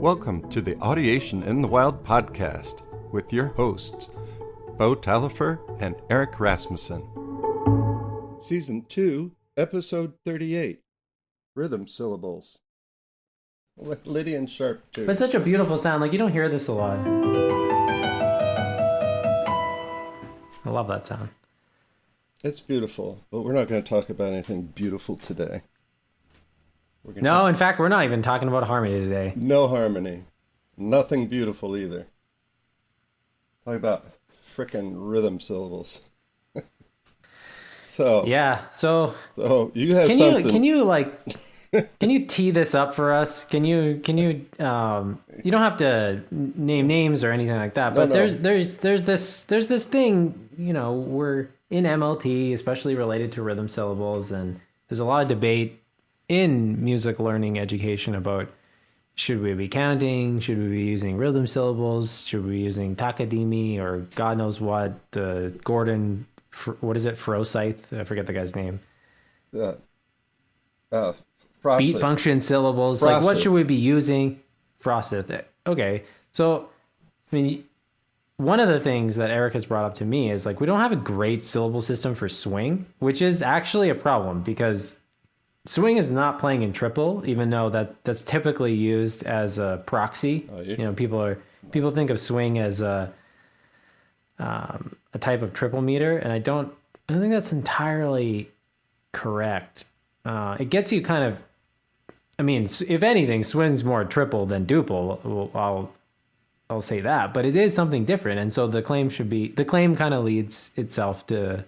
Welcome to the Audiation in the Wild podcast with your hosts, Beau Taillefer and Eric Rasmussen. Season 2, Episode 38, Rhythm Syllables. Lydian Sharp, too. But it's such a beautiful sound. Like, you don't hear this a lot. I love that sound. It's beautiful, but we're not going to talk about anything beautiful today. No, in fact, we're not even talking about harmony today. No harmony. Nothing beautiful either. Talk about frickin' rhythm syllables. So you have something. Can you tee this up for us? Can you you don't have to name names or anything like that, but No. there's this thing, we're in MLT, especially related to rhythm syllables, and there's a lot of debate in music learning education about should we be counting, should we be using rhythm syllables, should we be using Takadimi or God knows what, the Gordon, what is it, Forsyth? I forget the guy's name. Beat function syllables. Frosted. Like, what should we be using? Frosted. Okay. So, I mean, one of the things that Eric has brought up to me is, like, we don't have a great syllable system for swing, which is actually a problem because swing is not playing in triple, even though that's typically used as a proxy. Oh, yeah. People think of swing as a type of triple meter, and I don't think that's entirely correct. It gets you kind of, I mean, if anything, swing's more triple than duple. I'll say that, but it is something different, and so the claim kind of leads itself to,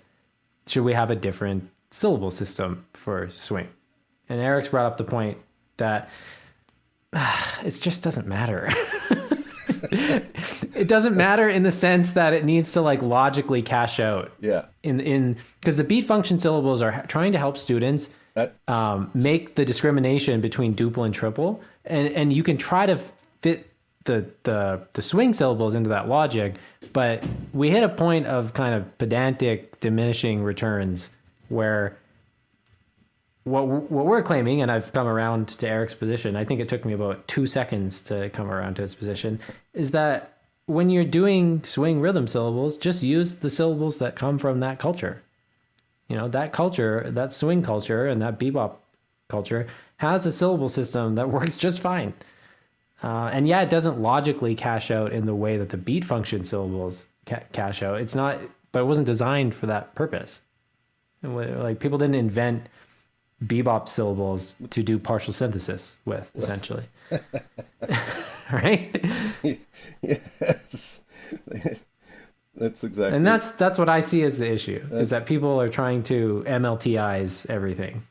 should we have a different syllable system for swing? And Eric's brought up the point that it just doesn't matter. It doesn't matter in the sense that it needs to, like, logically cash out. Yeah. Because the beat function syllables are trying to help students make the discrimination between duple and triple, and you can try to fit the swing syllables into that logic, but we hit a point of kind of pedantic diminishing returns where what we're claiming, and I've come around to Eric's position, I think it took me about 2 seconds to come around to his position, is that when you're doing swing rhythm syllables, just use the syllables that come from that culture. That culture, that swing culture and that bebop culture has a syllable system that works just fine. And yeah, it doesn't logically cash out in the way that the beat function syllables cash out. It's not, but it wasn't designed for that purpose. Like, people didn't invent bebop syllables to do partial synthesis with, essentially. Right? Yes. That's exactly. And that's what I see as the issue, is that people are trying to MLTize everything.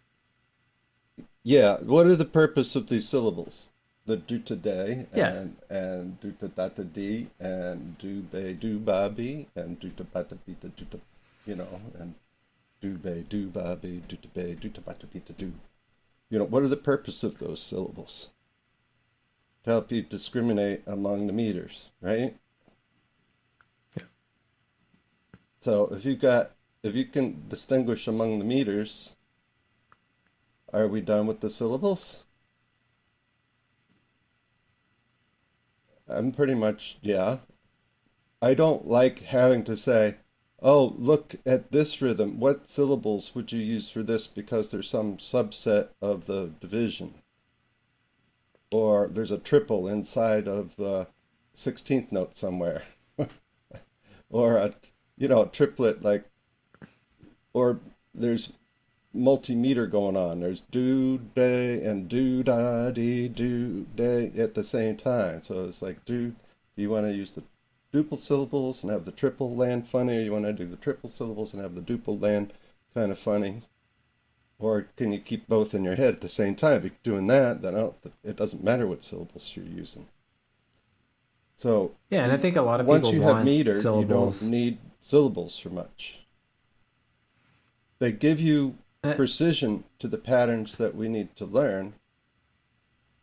Yeah. What are the purpose of these syllables? The do today and do to da to d and do be do babi and do to ba to be to do to, and do be do babi do to be do to ba to be to do. What are the purpose of those syllables? To help you discriminate among the meters, right? Yeah. So if you can distinguish among the meters, are we done with the syllables? I'm pretty much, yeah. I don't like having to say, oh, look at this rhythm. What syllables would you use for this because there's some subset of the division? Or there's a triple inside of the 16th note somewhere. Or a triplet, like, or there's multimeter going on. There's do, day, and do, da, dee, do, day at the same time. So it's like, do you want to use the duple syllables and have the triple land funny, or you want to do the triple syllables and have the duple land kind of funny? Or can you keep both in your head at the same time? If you're doing that, then it doesn't matter what syllables you're using. So yeah, and I think a lot of people once you want have meter, syllables. You don't need syllables for much. They give you precision to the patterns that we need to learn,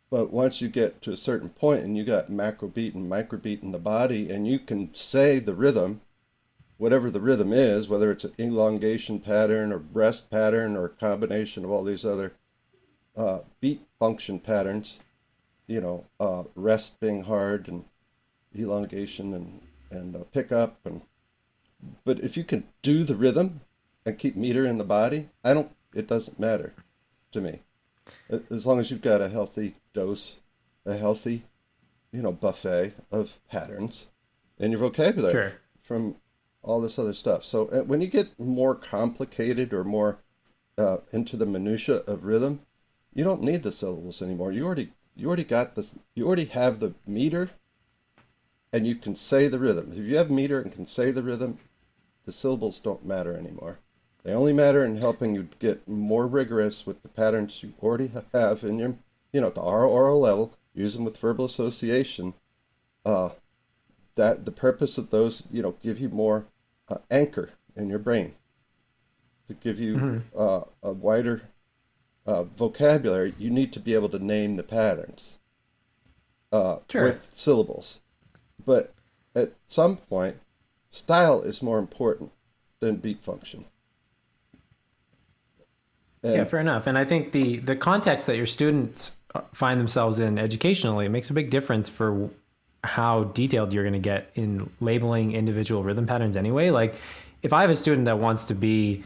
but once you get to a certain point and you got macro beat and micro beat in the body, and you can say the rhythm, whatever the rhythm is, whether it's an elongation pattern or breast pattern or a combination of all these other beat function patterns, rest being hard and elongation and pickup but if you can do the rhythm and keep meter in the body, it doesn't matter to me. As long as you've got a healthy dose, a healthy, buffet of patterns in your vocabulary Sure. from all this other stuff. So when you get more complicated or more into the minutia of rhythm, you don't need the syllables anymore. You already have the meter, and you can say the rhythm. If you have meter and can say the rhythm, the syllables don't matter anymore. They only matter in helping you get more rigorous with the patterns you already have in your, at the oral level. Use them with verbal association. That the purpose of those, give you more anchor in your brain, to give you a wider vocabulary. You need to be able to name the patterns Sure. with syllables. But at some point, style is more important than beat function. Yeah, And fair enough. And I think the context that your students find themselves in educationally makes a big difference for how detailed you're going to get in labeling individual rhythm patterns anyway. Like if I have a student that wants to be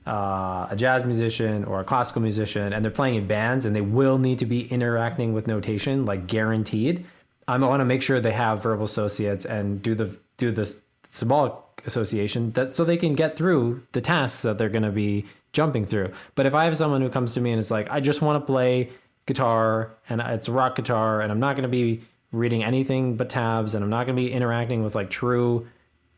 a jazz musician or a classical musician and they're playing in bands and they will need to be interacting with notation, like guaranteed, I want to make sure they have verbal associates and do the symbolic association that so they can get through the tasks that they're going to be jumping through. But if I have someone who comes to me and is like, I just want to play guitar and it's a rock guitar and I'm not going to be reading anything but tabs and I'm not going to be interacting with like true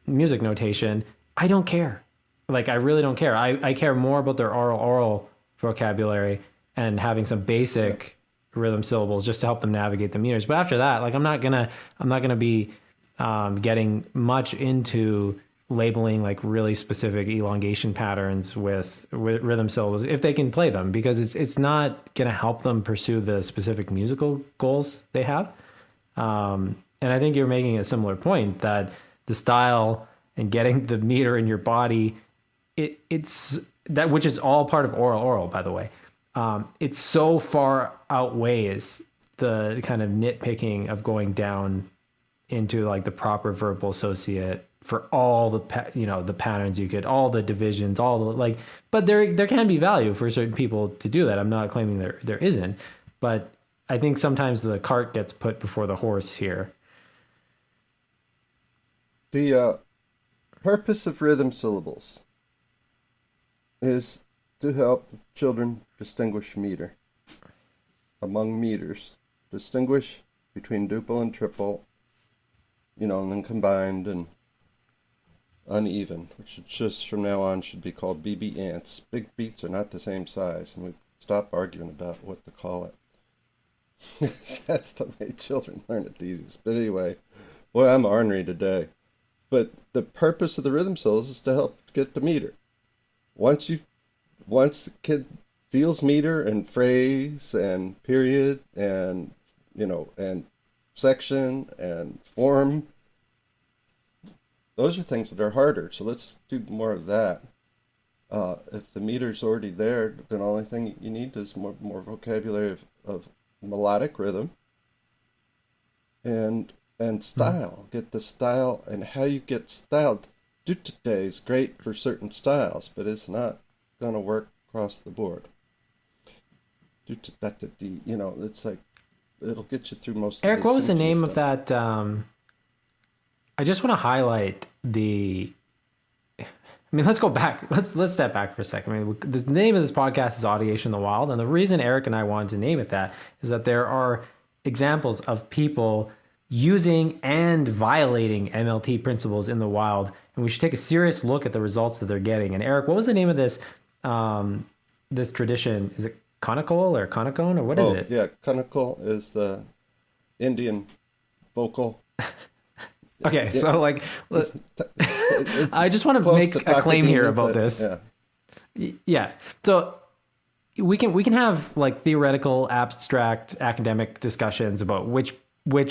music notation, I don't care. Like, I really don't care. I care more about their oral vocabulary and having some basic rhythm syllables just to help them navigate the meters. But after that, like, I'm not gonna be getting much into labeling like really specific elongation patterns with rhythm syllables if they can play them, because it's not gonna help them pursue the specific musical goals they have. And I think you're making a similar point that the style and getting the meter in your body, it's that, which is all part of oral, by the way. It so far outweighs the kind of nitpicking of going down into like the proper verbal associate for all the the patterns you could, all the divisions, all the like. But there can be value for certain people to do that. I'm not claiming there isn't, but I think sometimes the cart gets put before the horse here. the purpose of rhythm syllables is to help children distinguish meter among meters, distinguish between duple and triple, and then combined and uneven, which just from now on should be called BB ants. Big beats are not the same size, and we stop arguing about what to call it. That's the way children learn it the easiest. But anyway, boy, I'm ornery today. But the purpose of the rhythm syllables is to help get the meter. Once the kid feels meter and phrase and period and and section and form, those are things that are harder. So let's do more of that. If the meter's already there, then the only thing you need is more vocabulary of melodic rhythm and style. Get the style, and how you get styled. Do today is great for certain styles, but it's not going to work across the board. Do it's like it'll get you through most. Eric, of the what was the name stuff. of that? I just want to highlight the. I mean, let's go back. Let's step back for a second. I mean, the name of this podcast is Audiation in the Wild, and the reason Eric and I wanted to name it that is that there are examples of people using and violating MLT principles in the wild, and we should take a serious look at the results that they're getting. And Eric, what was the name of this this tradition? Is it conical or conicone, or what is it? Yeah, conical is the Indian vocal. Okay, so like, I just want to make a claim here about this. Yeah. So we can have like theoretical, abstract, academic discussions about which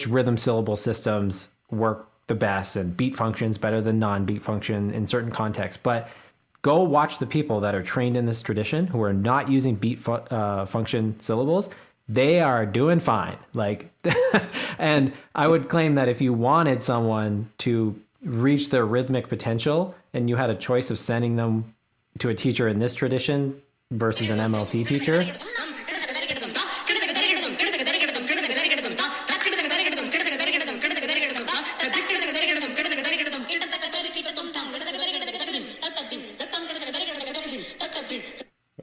rhythm syllable systems work the best and beat functions better than non-beat function in certain contexts. But go watch the people that are trained in this tradition who are not using beat function syllables they are doing fine. Like, and I would claim that if you wanted someone to reach their rhythmic potential and you had a choice of sending them to a teacher in this tradition versus an MLT teacher,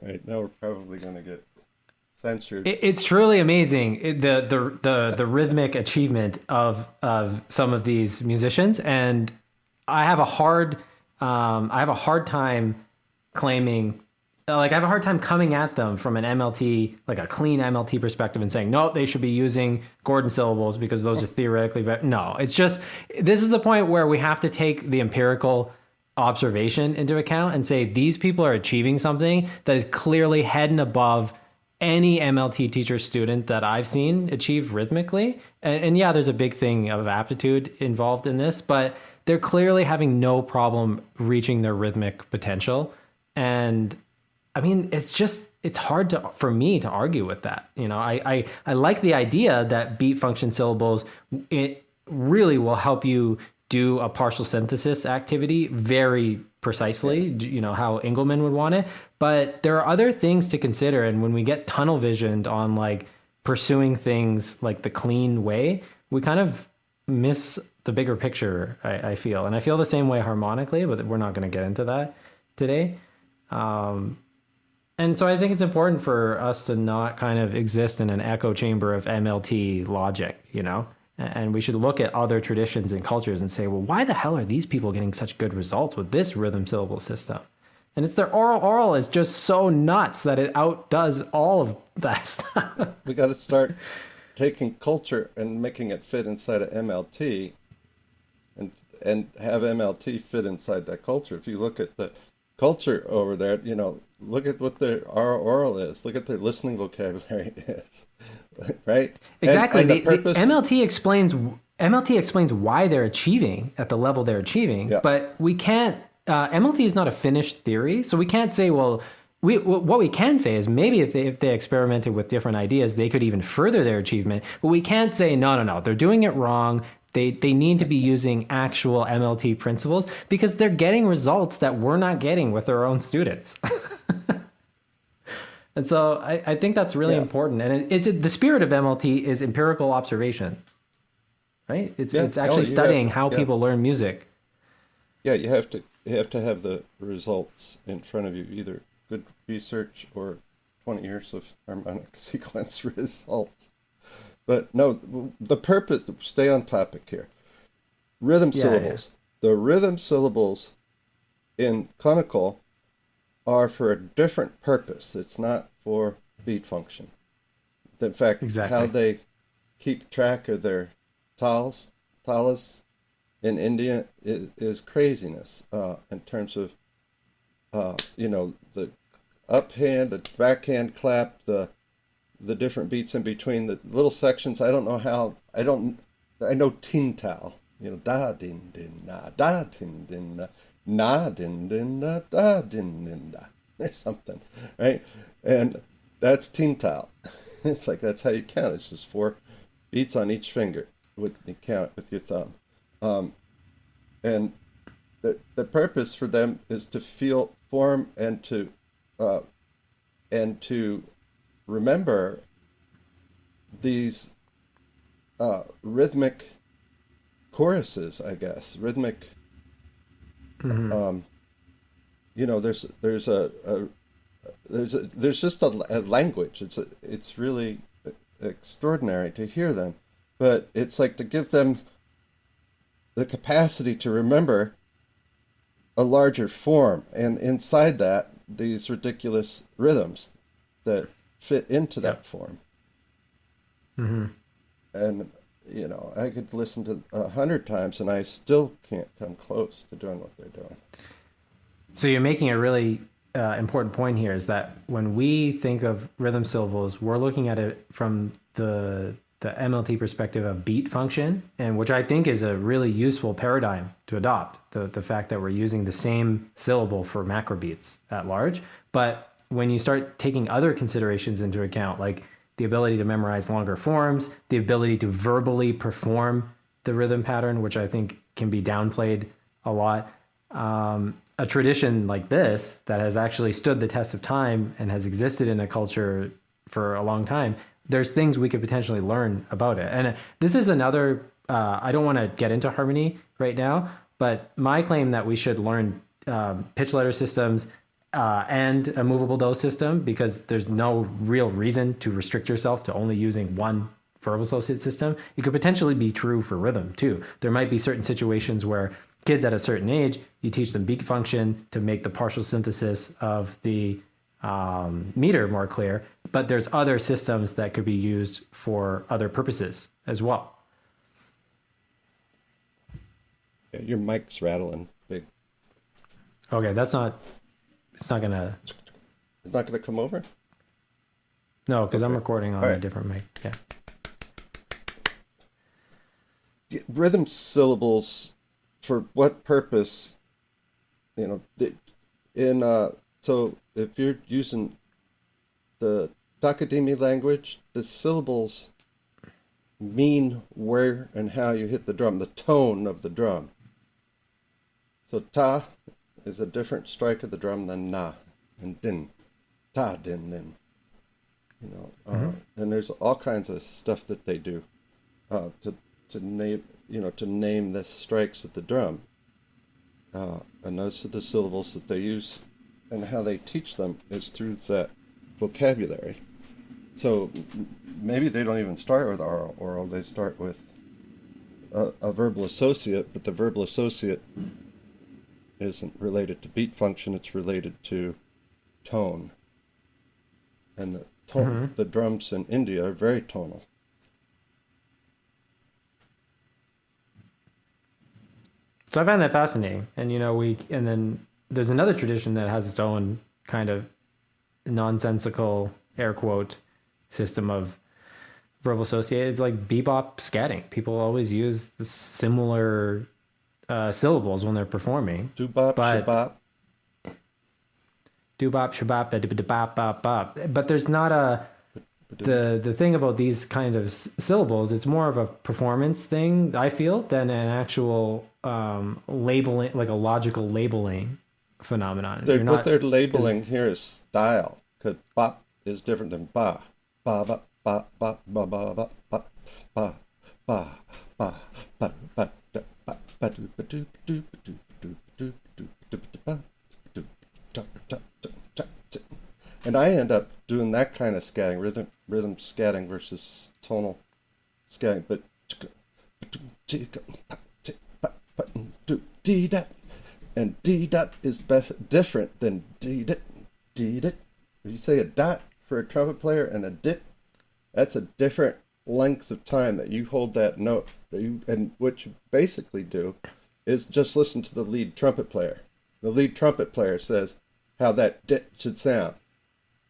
Right now we're probably going to get censored. it's truly amazing, the rhythmic achievement of some of these musicians, and I have a hard time claiming, like I have a hard time coming at them from an MLT, like a clean MLT perspective, and saying no, they should be using Gordon syllables because those are theoretically better. No, it's just, this is the point where we have to take the empirical observation into account and say these people are achieving something that is clearly head and above any MLT teacher student that I've seen achieve rhythmically. And yeah, there's a big thing of aptitude involved in this, but they're clearly having no problem reaching their rhythmic potential. And I mean, it's hard for me to argue with that. You know, I like the idea that beat function syllables, it really will help you do a partial synthesis activity very precisely, you know, how Engelman would want it. But there are other things to consider. And when we get tunnel visioned on like pursuing things like the clean way, we kind of miss the bigger picture, I feel. And I feel the same way harmonically, but we're not going to get into that today. And so I think it's important for us to not kind of exist in an echo chamber of MLT logic, you know? And we should look at other traditions and cultures and say, well, why the hell are these people getting such good results with this rhythm syllable system? And it's their oral is just so nuts that it outdoes all of that stuff. We got to start taking culture and making it fit inside of MLT, and have MLT fit inside that culture. If you look at the culture over there, you know, look at what their oral is. Look at their listening vocabulary is. Right? Exactly. And the purpose... MLT explains why they're achieving at the level they're achieving, but we can't. MLT is not a finished theory, so we can't say, well, what we can say is maybe if they experimented with different ideas, they could even further their achievement. But we can't say no, they're doing it wrong. They need to be using actual MLT principles because they're getting results that we're not getting with our own students. And so I think that's really important. And the spirit of MLT is empirical observation, right? It's actually studying how people learn music. Yeah, you have to have the results in front of you, either good research or 20 years of harmonic sequence results. But no, the purpose, stay on topic here. Rhythm syllables. Yeah. The rhythm syllables in conical are for a different purpose. It's not for beat function. In fact, how they keep track of their talas in India is craziness in terms of, you know, the uphand, the backhand clap, the different beats in between, the little sections. I don't know how. I know tin tal. You know, da din din na, da din din na. Na din din da da din din da. There's something, right? And that's tintal. It's like that's how you count. It's just 4 beats on each finger with you count with your thumb. And the purpose for them is to feel form and to remember these rhythmic choruses, I guess. Rhythmic. Mm-hmm. You know, there's just a language. It's really extraordinary to hear them, but it's like to give them the capacity to remember a larger form, and inside that, these ridiculous rhythms that fit into that form. Mm-hmm. And you know, I could listen to 100 times, and I still can't come close to doing what they're doing. So you're making a really important point here, is that when we think of rhythm syllables, we're looking at it from the MLT perspective of beat function, and which I think is a really useful paradigm to adopt, the fact that we're using the same syllable for macro beats at large. But when you start taking other considerations into account, like the ability to memorize longer forms, the ability to verbally perform the rhythm pattern, which I think can be downplayed a lot. A tradition like this that has actually stood the test of time and has existed in a culture for a long time, there's things we could potentially learn about it. And this is another, I don't want to get into harmony right now, but my claim that we should learn pitch letter systems and a movable dose system, because there's no real reason to restrict yourself to only using one verbal associate system. It could potentially be true for rhythm too. There might be certain situations where kids at a certain age, you teach them beat function to make the partial synthesis of the meter more clear, but there's other systems that could be used for other purposes as well. Yeah, your mic's rattling big. Okay, it's not gonna come over? No, because Okay. I'm recording on All right. a different mic. Yeah. Rhythm syllables, for what purpose? So if you're using the Takadimi language, the syllables mean where and how you hit the drum, the tone of the drum. So ta is a different strike of the drum than na and din. Ta, din, din. And there's all kinds of stuff that they do to name the strikes of the drum. And those are the syllables that they use, and how they teach them is through that vocabulary. So maybe they don't even start with oral, they start with a verbal associate, but the verbal associate isn't related to beat function, it's related to tone. And the drums in India are very tonal. So I find that fascinating. And, and then there's another tradition that has its own kind of nonsensical, air quote, system of verbal associate. It's like bebop scatting. People always use the similar syllables when they're performing. Doobop, shabop. Doobop, shabop, bop, bop, bop. But there's not the thing about these kind of syllables, it's more of a performance thing, I feel, than an actual labeling, like a logical labeling phenomenon. What they're labeling here is style, because bop is different than ba. Ba, ba, ba, ba, ba, ba, ba, ba, ba, ba, ba, ba, ba, da, ba, ba, do, ba, do, do, ba, do, do, do, do, do, ba, do, da, da, da, da, da. And I end up doing that kind of scatting, rhythm scatting versus tonal scatting. But and D dot is different than D dit, D dit. If you say a dot for a trumpet player and a dit, that's a different length of time that you hold that note. And what you basically do is just listen to the lead trumpet player. The lead trumpet player says how that dit should sound.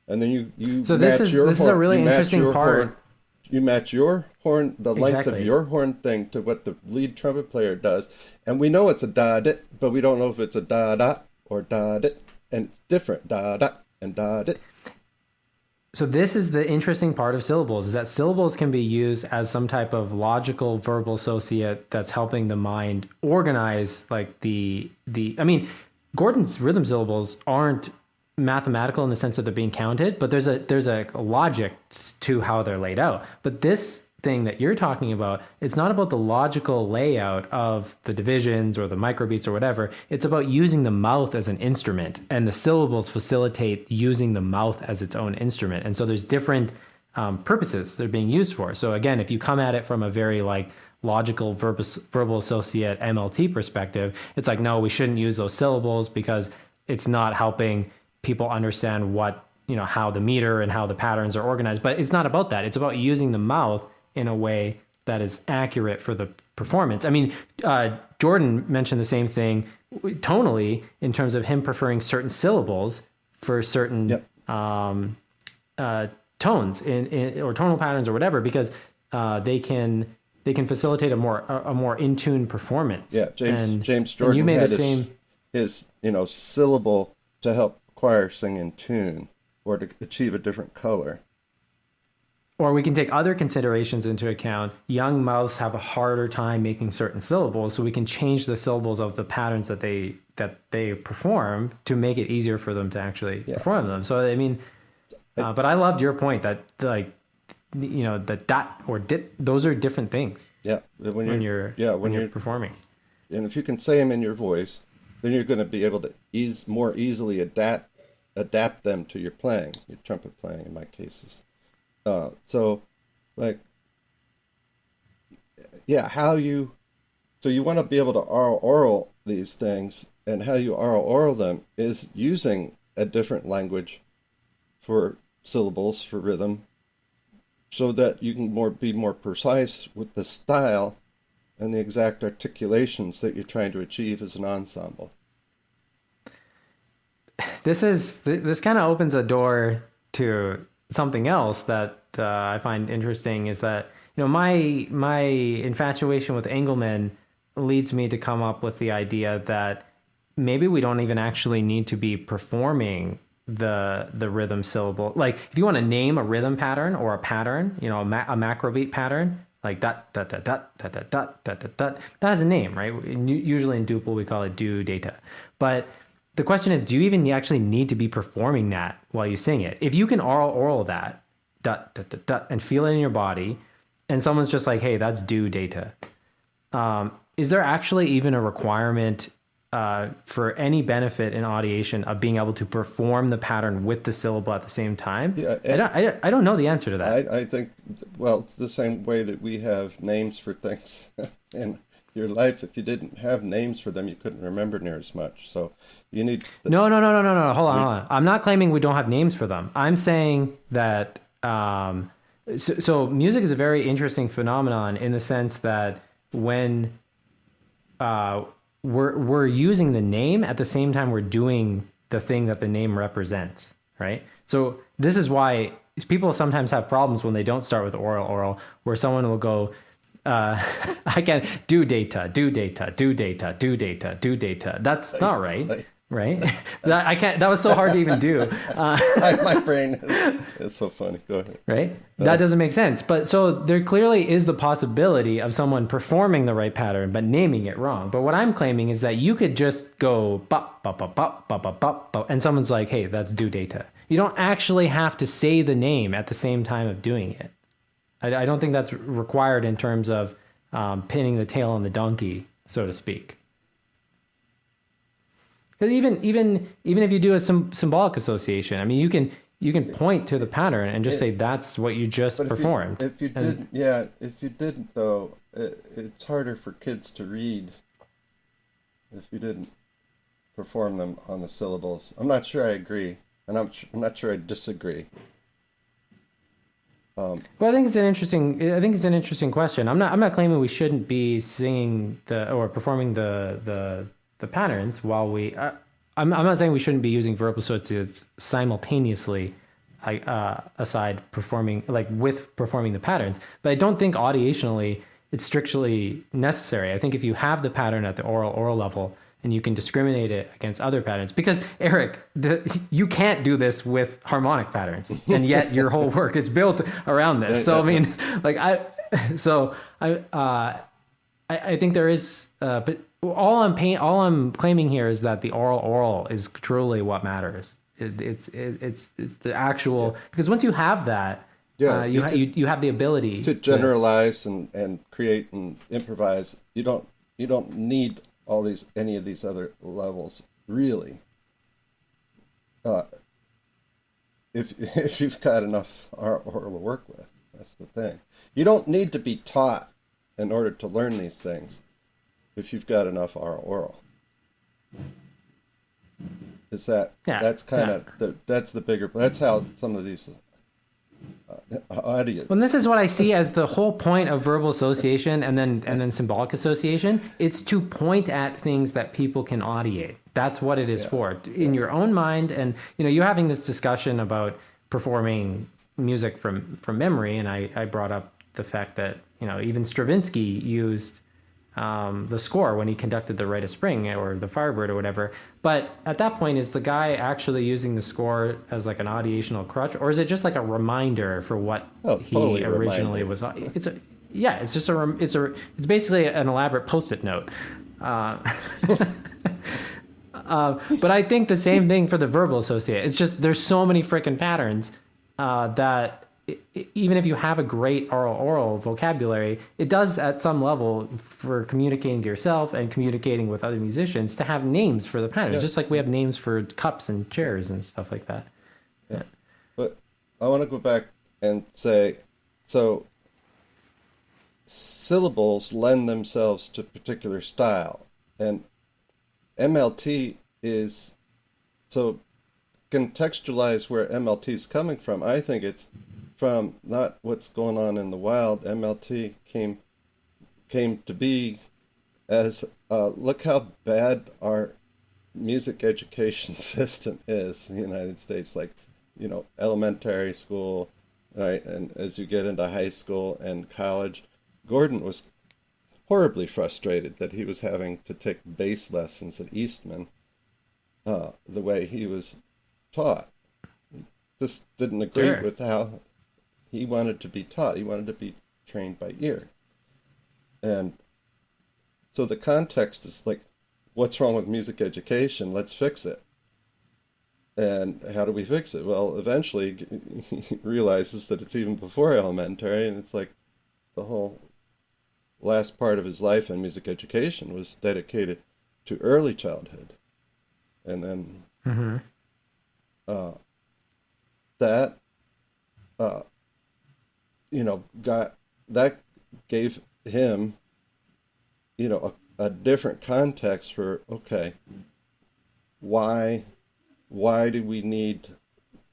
And then you so match this is your this horn, is a really interesting part. Horn, you match your horn, the length Exactly. of your horn thing to what the lead trumpet player does. And we know it's a da-dit, but we don't know if it's a da-da or da-dit. And it's different, da-da and da-dit. So this is the interesting part of syllables, is that syllables can be used as some type of logical verbal associate that's helping the mind organize, like I mean, Gordon's rhythm syllables aren't mathematical in the sense that they're being counted, but there's a logic to how they're laid out. But this thing that you're talking about, it's not about the logical layout of the divisions or the microbeats or whatever. It's about using the mouth as an instrument, and the syllables facilitate using the mouth as its own instrument. And so there's different purposes they're being used for. So again, if you come at it from a very logical verbal associate MLT perspective, it's like, no, we shouldn't use those syllables because it's not helping people understand how the meter and how the patterns are organized. But it's not about that. It's about using the mouth in a way that is accurate for the performance. I mean, Jordan mentioned the same thing tonally in terms of him preferring certain syllables for certain tones or tonal patterns or whatever, because they can facilitate a more in tune performance. Yeah, James Jordan and you made had the same his syllable to help choir sing in tune or to achieve a different color. or we can take other considerations into account. Young mouths have a harder time making certain syllables, so we can change the syllables of the patterns that they perform to make it easier for them to actually perform them. So I mean, but I loved your point that like, you know, the dot or dit, those are different things. Yeah, when you're performing. And if you can say them in your voice, then you're going to be able to more easily adapt them to your playing, your trumpet playing in my cases. So you want to be able to oral these things, and how you oral them is using a different language for syllables, for rhythm, so that you can be more precise with the style and the exact articulations that you're trying to achieve as an ensemble. This kind of opens a door to something else that I find interesting, is that, you know, my infatuation with Engelmann leads me to come up with the idea that maybe we don't even actually need to be performing the rhythm syllable. Like if you want to name a rhythm pattern or a pattern, you know, a macro beat pattern, like dot dot dot dot dot dot dot dot dot dot, that has a name, right? Usually in duple we call it do data. But the question is, do you even actually need to be performing that while you sing it? If you can oral that dot dot dot dot and feel it in your body, and someone's just like, hey, that's do data. Is there actually even a requirement for any benefit in audiation of being able to perform the pattern with the syllable at the same time? Yeah, I don't know the answer to that. I think, well, the same way that we have names for things in your life. If you didn't have names for them, you couldn't remember near as much. So you need... No. Hold on. I'm not claiming we don't have names for them. I'm saying that... So music is a very interesting phenomenon in the sense that when... we're using the name at the same time we're doing the thing that the name represents, right? So this is why people sometimes have problems when they don't start with oral, where someone will go, I can do data. That's not right. Right? I can't. That was so hard to even do. My brain is so funny. Go ahead. Right? That doesn't make sense. But so there clearly is the possibility of someone performing the right pattern but naming it wrong. But what I'm claiming is that you could just go bop, bop, bop, bop, bop, bop, bop, bop, and someone's like, hey, that's do data. You don't actually have to say the name at the same time of doing it. I don't think that's required in terms of pinning the tail on the donkey, so to speak. Because even if you do a symbolic association, I mean, you can point to the pattern and just say that's what you just performed. If you didn't though, it's harder for kids to read if you didn't perform them on the syllables. I'm not sure I agree, and I'm not sure I disagree. Well, I think it's an interesting question. I'm not claiming we shouldn't be singing or performing the patterns while we... I'm not saying we shouldn't be using verbal associates simultaneously aside performing, like with performing the patterns, but I don't think auditionally it's strictly necessary. I think if you have the pattern at the oral level and you can discriminate it against other patterns, because Eric, you can't do this with harmonic patterns, and yet your whole work is built around this. So I mean, like I think there is, but all I'm claiming here is that the oral is truly what matters. It's the actual, because once you have that, you have the ability to generalize and create and improvise. You don't need any of these other levels really. If you've got enough oral to work with, that's the thing. You don't need to be taught in order to learn these things if you've got enough oral. Is that that's kind of that's the bigger, that's how some of these audience. Well, this is what I see as the whole point of verbal association and then symbolic association. It's to point at things that people can audiate. That's what it is for, in your own mind. And you're having this discussion about performing music from memory, and I brought up the fact that even Stravinsky used the score when he conducted the Rite of Spring or the Firebird or whatever. But at that point, is the guy actually using the score as like an audiational crutch, or is it just like a reminder for what Totally he originally was? It's just it's basically an elaborate Post-it note. But I think the same thing for the verbal associate. It's just there's so many freaking patterns that even if you have a great oral vocabulary, it does at some level for communicating to yourself and communicating with other musicians to have names for the patterns, just like we have names for cups and chairs and stuff like that. Yeah. But I want to go back and say, so syllables lend themselves to particular style, and MLT is, so contextualize where MLT is coming from. I think it's from not what's going on in the wild. MLT came to be as look how bad our music education system is in the United States. Like, elementary school, right, and as you get into high school and college, Gordon was horribly frustrated that he was having to take bass lessons at Eastman the way he was taught. He just didn't agree with how he wanted to be taught. He wanted to be trained by ear. And so the context is like, what's wrong with music education? Let's fix it. And how do we fix it? Well, eventually he realizes that it's even before elementary, and it's like the whole last part of his life in music education was dedicated to early childhood. And then that gave him a different context for, okay, why do we need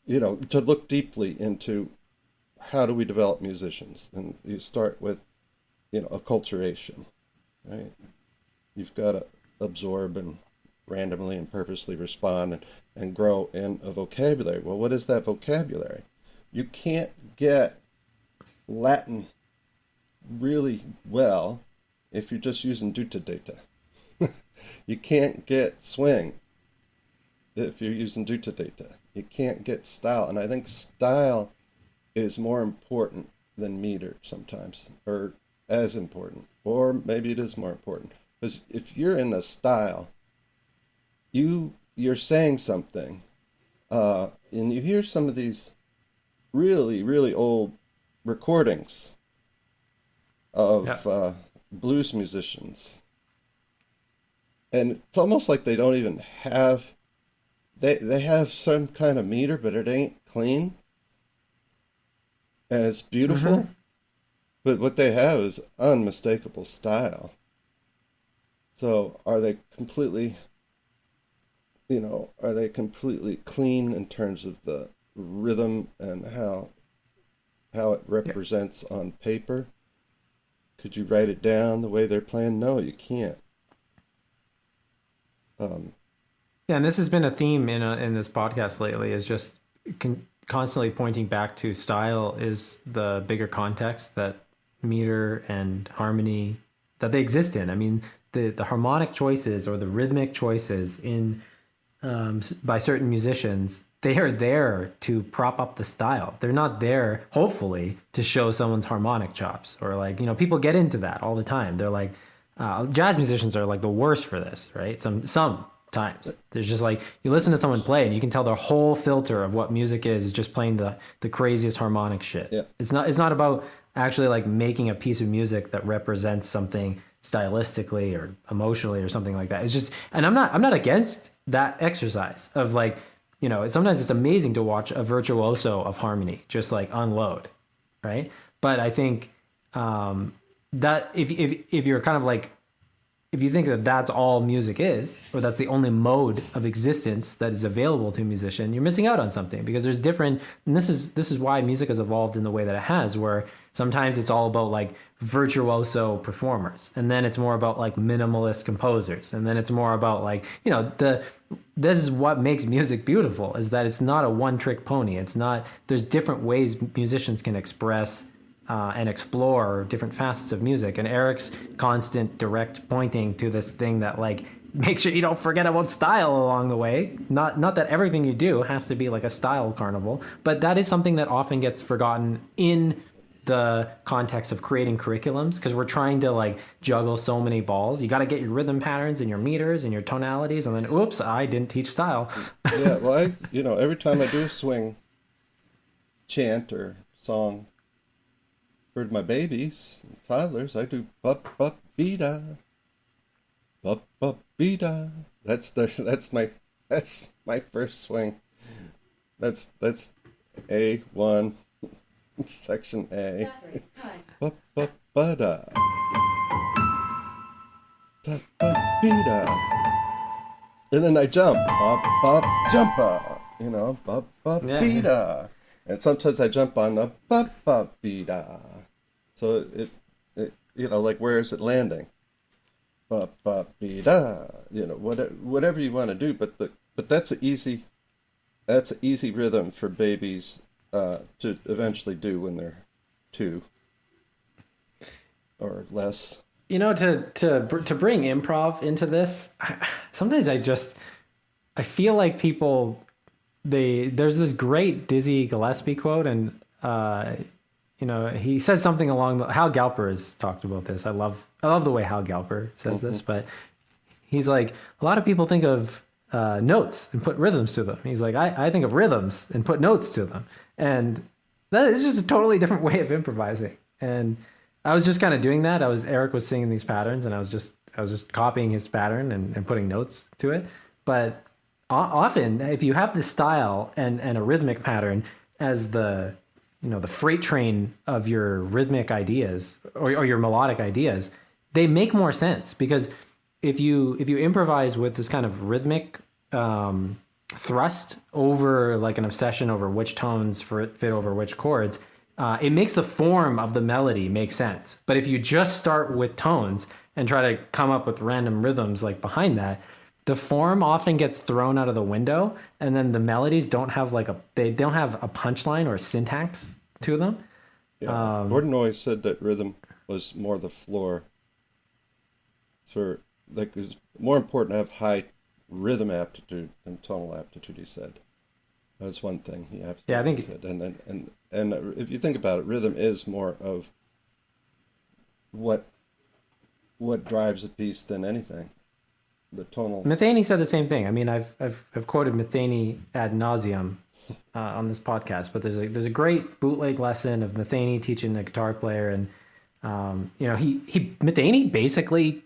to look deeply into how do we develop musicians? And you start with acculturation, right? You've got to absorb and randomly and purposely respond and grow in a vocabulary. Well, what is that vocabulary? You can't get Latin really well if you're just using duta data. You can't get swing if you're using duta data. You can't get style. And I think style is more important than meter sometimes, or as important, or maybe it is more important. Because if you're in the style, you're saying something, and you hear some of these really, really old recordings of blues musicians, and it's almost like they don't even have, they have some kind of meter, but it ain't clean, and it's beautiful, but what they have is unmistakable style. So are they completely clean in terms of the rhythm and how it represents on paper? Could you write it down the way they're playing? No, you can't. And this has been a theme in this podcast lately, is just constantly pointing back to style is the bigger context that meter and harmony, that they exist in. I mean, the harmonic choices or the rhythmic choices in by certain musicians, they are there to prop up the style. They're not there, hopefully, to show someone's harmonic chops, or like, people get into that all the time. They're like, jazz musicians are like the worst for this, right? Sometimes there's just like, you listen to someone play and you can tell their whole filter of what music is just playing the craziest harmonic shit. Yeah. It's not about actually like making a piece of music that represents something stylistically or emotionally or something like that. It's just, and I'm not against that exercise of like, sometimes it's amazing to watch a virtuoso of harmony just like unload, right? But I think that if you're kind of like, if you think that that's all music is, or that's the only mode of existence that is available to a musician, you're missing out on something, because there's different, and this is why music has evolved in the way that it has, where sometimes it's all about like virtuoso performers, and then it's more about like minimalist composers, and then it's more about like, this is what makes music beautiful, is that it's not a one-trick pony. It's not, there's different ways musicians can express and explore different facets of music. And Eric's constant direct pointing to this thing that like make sure you don't forget about style along the way. Not that everything you do has to be like a style carnival, but that is something that often gets forgotten in the context of creating curriculums, because we're trying to like juggle so many balls. You got to get your rhythm patterns and your meters and your tonalities, and then oops, I didn't teach style. Yeah, well, every time I do a swing chant or song for my babies, toddlers, I do bup bup bida, bup bup bida. That's my first swing. That's A1, section A. Bup bup bada, bup bup bida. And then I jump, bop, bop, jumpa, bop, bop, beada. And sometimes I jump on the bop, bop, beada. So it like where is it landing? Bop, bop, beada. Whatever you want to do, but that's an easy rhythm for babies to eventually do when they're 2 or less. To bring improv into this, sometimes I feel like people, there's this great Dizzy Gillespie quote, and he says something along Hal Galper has talked about this. I love the way Hal Galper says this, but he's like, a lot of people think of notes and put rhythms to them. He's like, I think of rhythms and put notes to them, and that is just a totally different way of improvising. And I was just kind of doing that. Eric was singing these patterns, and I was just copying his pattern and putting notes to it. But often, if you have this style and a rhythmic pattern as the freight train of your rhythmic ideas or your melodic ideas, they make more sense, because if you improvise with this kind of rhythmic thrust over like an obsession over which tones fit over which chords, it makes the form of the melody make sense. But if you just start with tones and try to come up with random rhythms like behind that, the form often gets thrown out of the window, and then the melodies don't have they don't have a punchline or a syntax to them. Yeah. Gordon always said that rhythm was more the floor. It's more important to have high rhythm aptitude than tonal aptitude, he said. That's one thing he absolutely said. And if you think about it, rhythm is more of what drives a piece than anything. The tonal. Metheny said the same thing. I mean, I've quoted Metheny ad nauseum on this podcast, but there's a great bootleg lesson of Metheny teaching a guitar player, and Metheny basically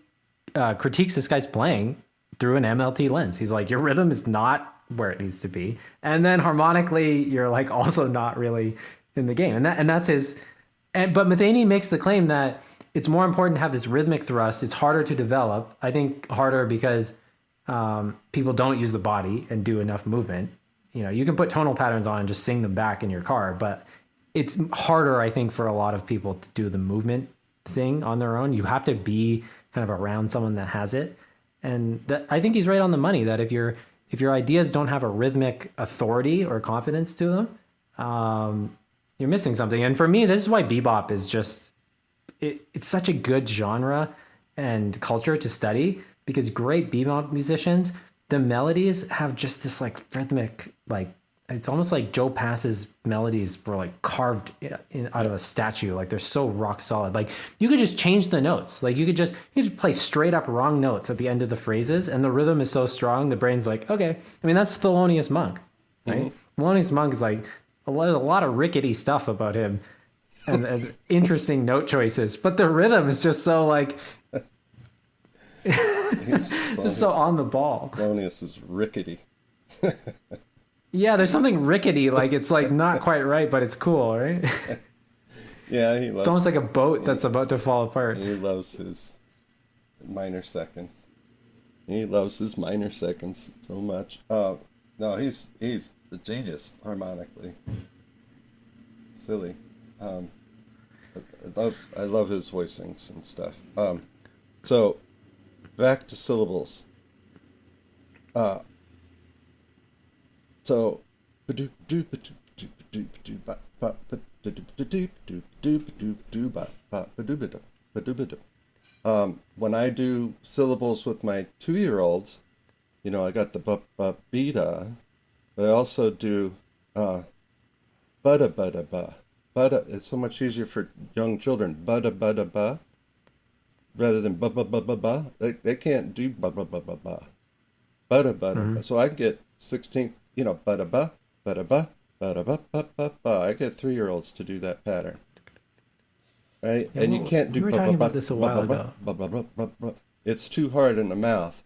critiques this guy's playing through an MLT lens. He's like, your rhythm is not where it needs to be, and then harmonically you're like also not really in the game, and that's his. But Metheny makes the claim that it's more important to have this rhythmic thrust. It's harder to develop. I think harder because people don't use the body and do enough movement. You can put tonal patterns on and just sing them back in your car, but it's harder, I think, for a lot of people to do the movement thing on their own. You have to be kind of around someone that has it, and I think he's right on the money. That if your ideas don't have a rhythmic authority or confidence to them, you're missing something. And for me, this is why bebop is just it's such a good genre and culture to study, because great bebop musicians, the melodies have just this like rhythmic, like it's almost like Joe Pass's melodies were like carved out of a statue. Like they're so rock solid. Like you could just change the notes. Like you could just play straight up wrong notes at the end of the phrases, and the rhythm is so strong, the brain's like, okay. I mean, that's Thelonious Monk, right? Mm-hmm. Thelonious Monk is like a lot of rickety stuff about him. And interesting note choices, but the rhythm is just so like just so on the ball. Thelonious is rickety. Yeah, there's something rickety, like it's like not quite right, but it's cool, right? Yeah, it's almost like a boat that's about to fall apart. He loves his minor seconds. So much. No, he's the genius harmonically. Silly. I love his voicings and stuff. So back to syllables. So When I do syllables with my 2-year-olds, I got the beta, but I also do butta butta ba. Butta, it's so much easier for young children. Butta butta ba, rather than ba ba ba ba ba. They can't do ba ba ba ba ba. Butta butta ba. So I can get 16th, butta ba, butta ba, butta ba ba ba ba. I get 3-year-olds to do that pattern. Right? Yeah, And you can't do we were ba talking ba about this a ba while ba ba ago. ba ba ba ba ba. It's too hard in the mouth.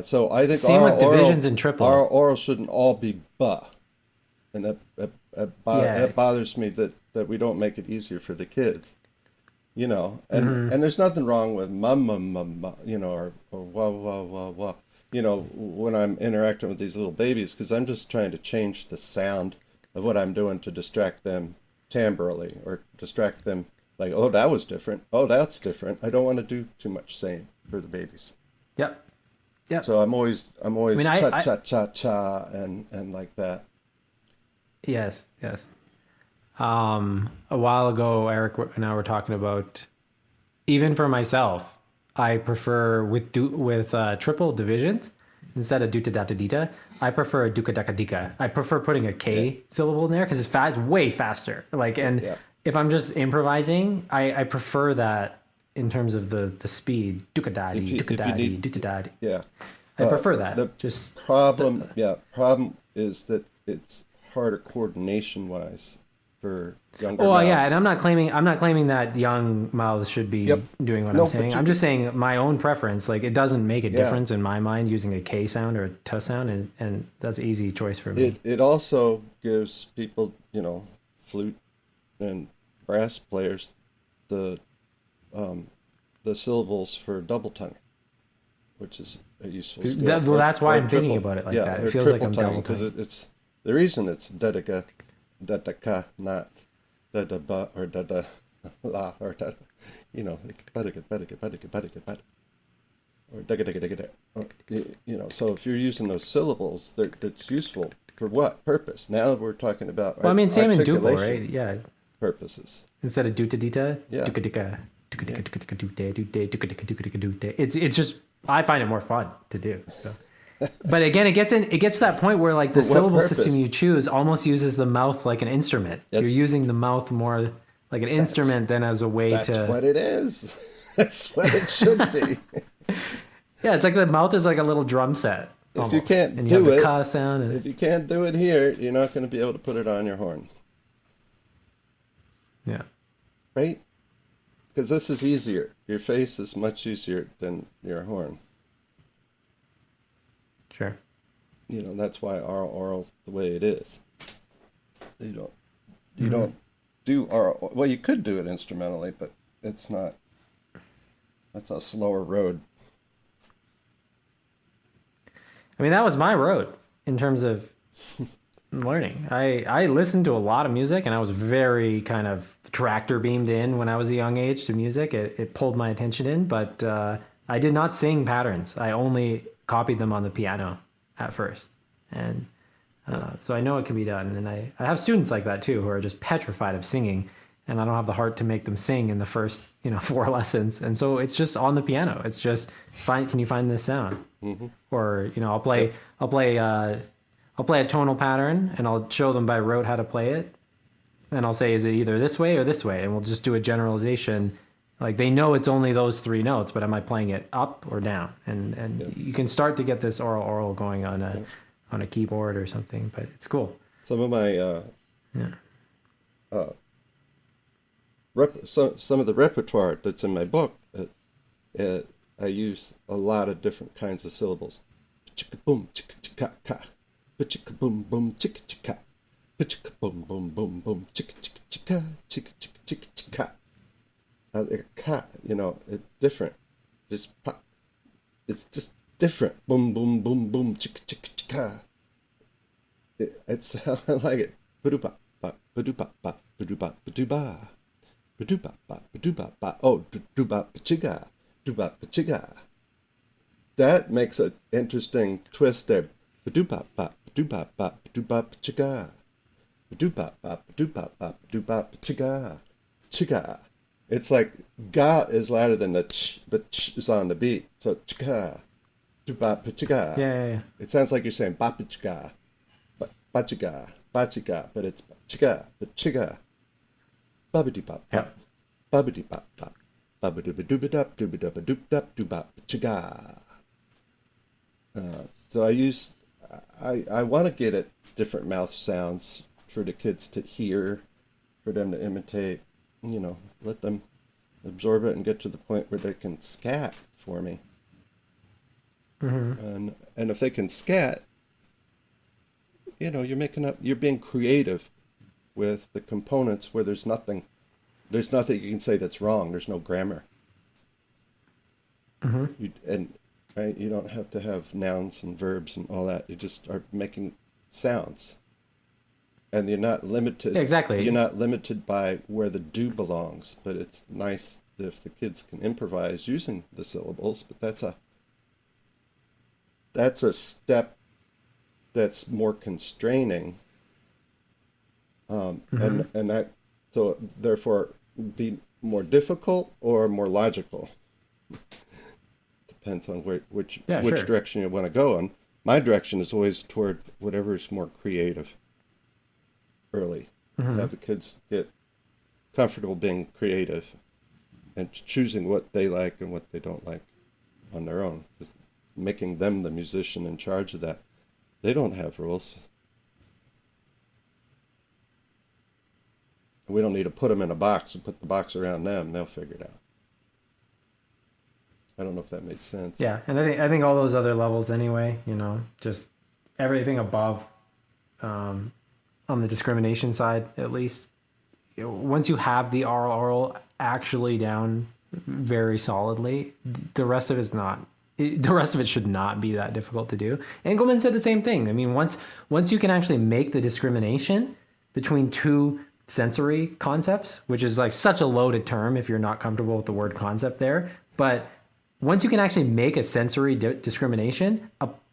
So I think Same with divisions and triple. our oral shouldn't all be ba, and Yeah. that bothers me that we don't make it easier for the kids, and there's nothing wrong with ma ma ma ma, or wah wah wah wah, when I'm interacting with these little babies, because I'm just trying to change the sound of what I'm doing to distract them timbrally or distract them like, oh, that was different, oh, that's different. I don't want to do too much saying for the babies. Yep. Yep. So I'm always mean, cha cha cha cha and like that. Yes. Yes. A while ago, Eric and I were talking about, even for myself, I prefer with triple divisions instead of duta-data-dita. I prefer a duka-daka-dika. I prefer putting a K syllable in there because it's way faster. If I'm just improvising, I prefer that in terms of the speed. Duka-dadi, duka-dadi, duta-dadi. Yeah. I prefer that. The problem is that it's harder coordination-wise for younger mouths. Yeah, and I'm not claiming that young mouths should be doing what I'm saying. I'm just saying my own preference. Like, it doesn't make a difference in my mind using a K sound or a T sound, and that's an easy choice for me. It also gives people, flute and brass players, the syllables for double tongue, which is a useful skill. That's why I'm thinking about it like that. It feels like I'm double tongue. It's the reason it's da-da-ga, da-da-ka, not da-da-ba or da-da-la or da-da, ba-da-ga, ba-da-ga, ba-da-ga, ba-da-ga, ba-da, or da-ga-da-ga-da-ga. So if you're using those syllables, that's useful for what purpose? Now we're talking about same in duple, right? Yeah. Purposes. Instead of duta-dita, yeah. duka-dika, it's just, I find it more fun to do. So. But again, it gets to that point where like the syllable system you choose almost uses the mouth like an instrument. You're using the mouth more like an instrument than as a way to. That's what it is. That's what it should be. Yeah, it's like the mouth is like a little drum set. If you can't and do have it, the ka sound. If you can't do it here, you're not going to be able to put it on your horn. Yeah. Right? Because this is easier. Your face is much easier than your horn. Sure. That's why oral's the way it is. You don't do oral. Well, you could do it instrumentally, but it's not. That's a slower road. I mean, that was my road in terms of learning. I listened to a lot of music, and I was very kind of tractor beamed in when I was a young age to music. It pulled my attention in, but I did not sing patterns. I only copied them on the piano at first. And so I know it can be done. And I have students like that too, who are just petrified of singing, and I don't have the heart to make them sing in the first, 4 lessons. And so it's just on the piano. It's just can you find this sound? Mm-hmm. Or, I'll play a tonal pattern, and I'll show them by rote how to play it. And I'll say, is it either this way or this way? And we'll just do a generalization. Like, they know it's only those 3 notes, but am I playing it up or down? And you can start to get this oral going on a keyboard or something, but it's cool. Some of my some of the repertoire that's in my book, I use a lot of different kinds of syllables. Chicka boom, chicka chicka ka, chicka boom boom, chicka chicka, chicka boom boom boom boom, chicka chicka chicka, chicka chicka chicka chicka. Ka, it's different. Just pop. It's just different. Boom boom boom boom, chicka chicka chicka. It's how I like it. Ba-do-ba, ba, ba-do-ba, ba, ba-do-ba, ba-do-ba. Ba-do-ba, ba, ba-do-ba, ba. Oh, do-ba, ba-chiga, do-ba, ba-chiga. That makes an interesting twist there. Ba-do-ba, ba, ba-do-ba, ba, ba-do-ba, ba-chiga. Doop-bop, bop, doop-bop, bop, doop-bop, chiga, chiga. It's like ga is louder than the ch, but ch is on the beat. So chiga, doop-bop, chiga. Yeah, yeah, yeah. It sounds like you're saying bapichga, bachiga, bachiga, but it's chiga, but chiga. Babidi-bop, Yeah. bop, babidi-bop, bop. Babba-dooba-dooba-dop, dooba-dooba-doop-dop, doop-bop, chiga. So I want to get at different mouth sounds for the kids to hear, for them to imitate, let them absorb it and get to the point where they can scat for me. And if they can scat, you're being creative with the components where there's nothing you can say that's wrong. There's no grammar. Right, you don't have to have nouns and verbs and all that. You just are making sounds. And you're not limited. Yeah, exactly. You're not limited by where the do belongs, but it's nice if the kids can improvise using the syllables, but that's a step that's more constraining. And that, so therefore be more difficult or more logical. Depends on which direction you want to go in. My direction is always toward whatever is more creative early. Have the kids get comfortable being creative and choosing what they like and what they don't like on their own. Just making them the musician in charge of that. They don't have rules. We don't need to put them in a box and put the box around them. They'll figure it out. I don't know if that makes sense. Yeah, and I think all those other levels anyway, just everything above, on the discrimination side at least, once you have the oral actually down very solidly, the rest of it should not be that difficult to do. Engelman said the same thing. I mean, once you can actually make the discrimination between two sensory concepts, which is like such a loaded term if you're not comfortable with the word concept there, but once you can actually make a sensory discrimination,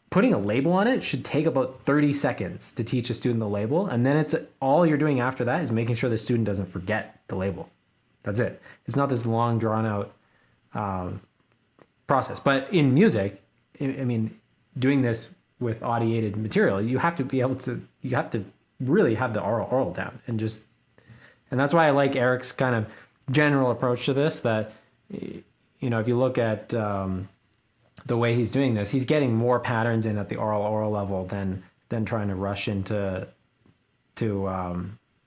putting a label on it should take about 30 seconds to teach a student the label. And then it's all you're doing after that is making sure the student doesn't forget the label. That's it. It's not this long drawn out process. But in music, I mean, doing this with audiated material, you have to really have the oral down and that's why I like Eric's kind of general approach to this, that, if you look at the way he's doing this, he's getting more patterns in at the oral level than trying to rush into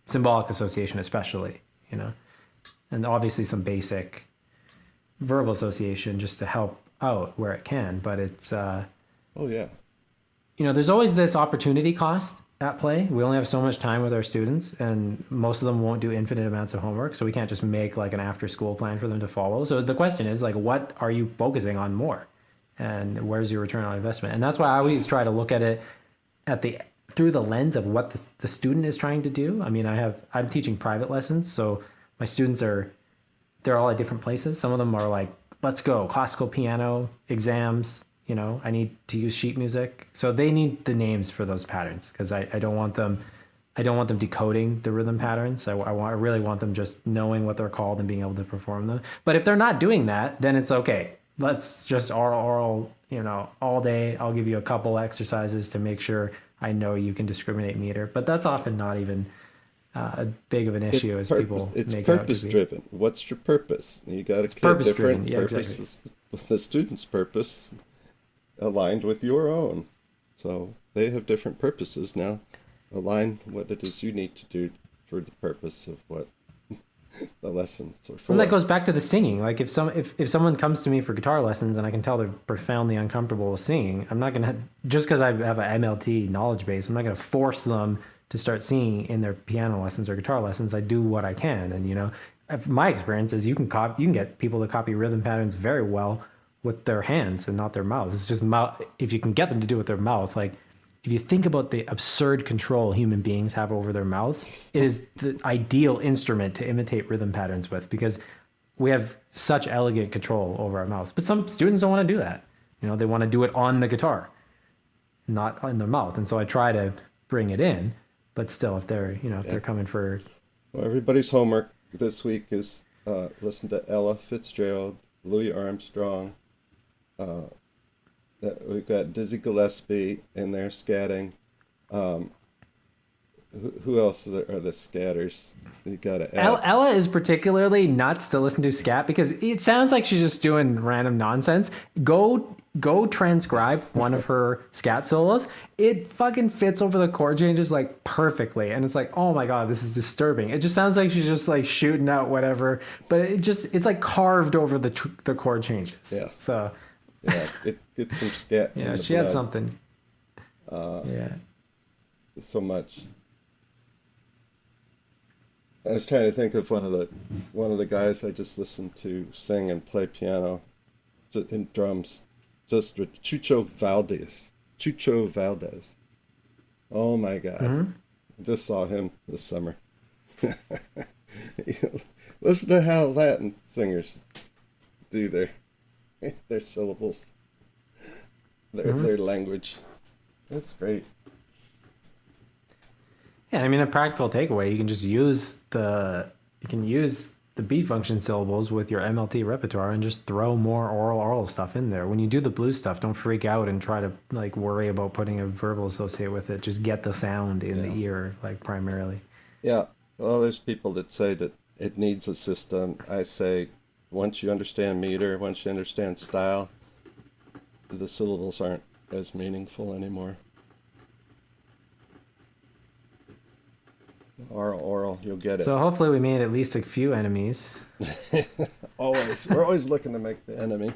symbolic association, especially, and obviously some basic verbal association just to help out where it can. But it's oh yeah, there's always this opportunity cost at play. We only have so much time with our students, and most of them won't do infinite amounts of homework, so we can't just make like an after school plan for them to follow. So the question is, like, what are you focusing on more, and where's your return on investment? And that's why I always try to look at it through the lens of what the student is trying to do. I mean, I'm teaching private lessons, so my students they're all at different places. Some of them are like, let's go classical piano exams. I need to use sheet music. So they need the names for those patterns, because I don't want them decoding the rhythm patterns. I really want them just knowing what they're called and being able to perform them. But if they're not doing that, then it's okay. Let's just oral, all day. I'll give you a couple exercises to make sure I know you can discriminate meter. But that's often not even big of an issue as people make it out to be. It's purpose driven. What's your purpose? You got to get different purposes. Exactly. The student's purpose aligned with your own. So they have different purposes now. Align what it is you need to do for the purpose of what the lessons are for. And that goes back to the singing. Like if someone comes to me for guitar lessons and I can tell they're profoundly uncomfortable with singing, I'm not going to, just because I have an MLT knowledge base, I'm not going to force them to start singing in their piano lessons or guitar lessons. I do what I can. And, my experience is you can get people to copy rhythm patterns very well with their hands and not their mouths. It's just mouth. If you can get them to do it with their mouth, like if you think about the absurd control human beings have over their mouths, it is the ideal instrument to imitate rhythm patterns with, because we have such elegant control over our mouths. But some students don't want to do that. They want to do it on the guitar, not in their mouth. And so I try to bring it in, But still, if they're if they're coming for Well, everybody's homework this week is listen to Ella Fitzgerald, Louis Armstrong. Uh, we've got Dizzy Gillespie in there scatting. Um, who else are the scatters? You got to add. Ella is particularly nuts to listen to scat because it sounds like she's just doing random nonsense. Go transcribe one of her scat solos. It fucking fits over the chord changes like perfectly, and it's like, oh my god, this is disturbing. It just sounds like she's just like shooting out whatever, but it's like carved over the chord changes. Yeah. So Yeah, get some scat. yeah, she had something. Yeah. So much. I was trying to think of one of the guys I just listened to sing and play piano in drums, just with Chucho Valdez. Chucho Valdez. Oh my God. Mm-hmm. I just saw him this summer. Listen to how Latin singers do their syllables, their language. That's great. Yeah, I mean, a practical takeaway, you can just use the beat function syllables with your MLT repertoire and just throw more oral stuff in there. When you do the blues stuff, don't freak out and try to like worry about putting a verbal associate with it. Just get the sound in the ear, like primarily. Yeah. Well, there's people that say that it needs a system. I say once you understand meter, once you understand style, the syllables aren't as meaningful anymore. Oral, you'll get it. So hopefully we made at least a few enemies. Always. We're always looking to make the enemy.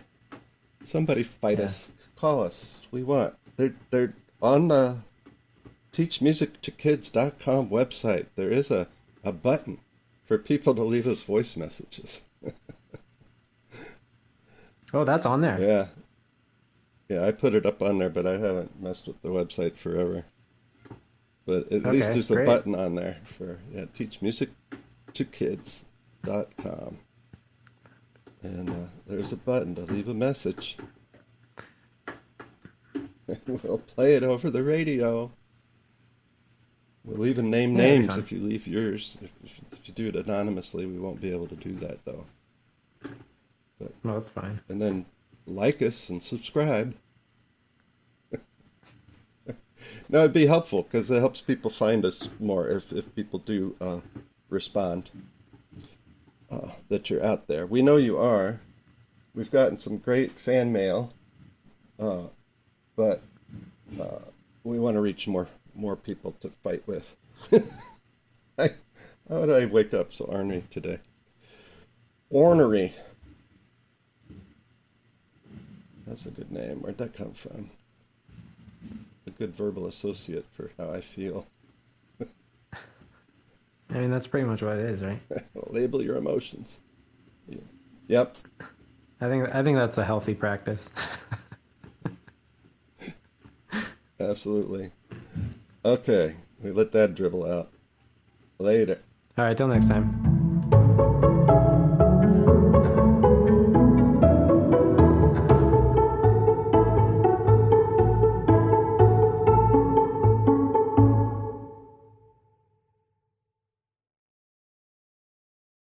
Somebody fight us. Call us. We want. They're on the teachmusictokids.com website. There is a button for people to leave us voice messages. Oh, that's on there. Yeah. Yeah, I put it up on there, but I haven't messed with the website forever. But at least there's a button on there for teachmusictokids.com. And there's a button to leave a message. We'll play it over the radio. We'll even name names if you leave yours. If you do it anonymously, we won't be able to do that, though. But, well, that's fine. And then like us and subscribe. No, it'd be helpful because it helps people find us more if people do respond that you're out there. We know you are. We've gotten some great fan mail, but we want to reach more people to fight with. How did I wake up so ornery today? Ornery. That's a good name. Where'd that come from? A good verbal associate for how I feel. I mean, that's pretty much what it is, right? Label your emotions. Yep. I think that's a healthy practice. Absolutely. Okay, we let that dribble out. Later. All right, till next time.